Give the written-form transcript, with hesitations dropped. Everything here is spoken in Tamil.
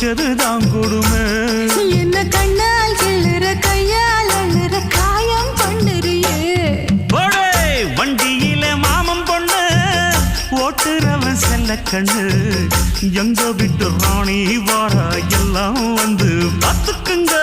வச்சதுதான் கொடுமை. என்ன கண்ணால் கிள்ளுற கையால் அழுற காயம் பண்ணுறியே. வண்டியில மாமன் பொண்ணு ஓட்டுறவன் செல்ல கண்ணு. எங்க விட்டு ராணி வாரா எல்லாம் வந்து பார்த்துக்குங்க.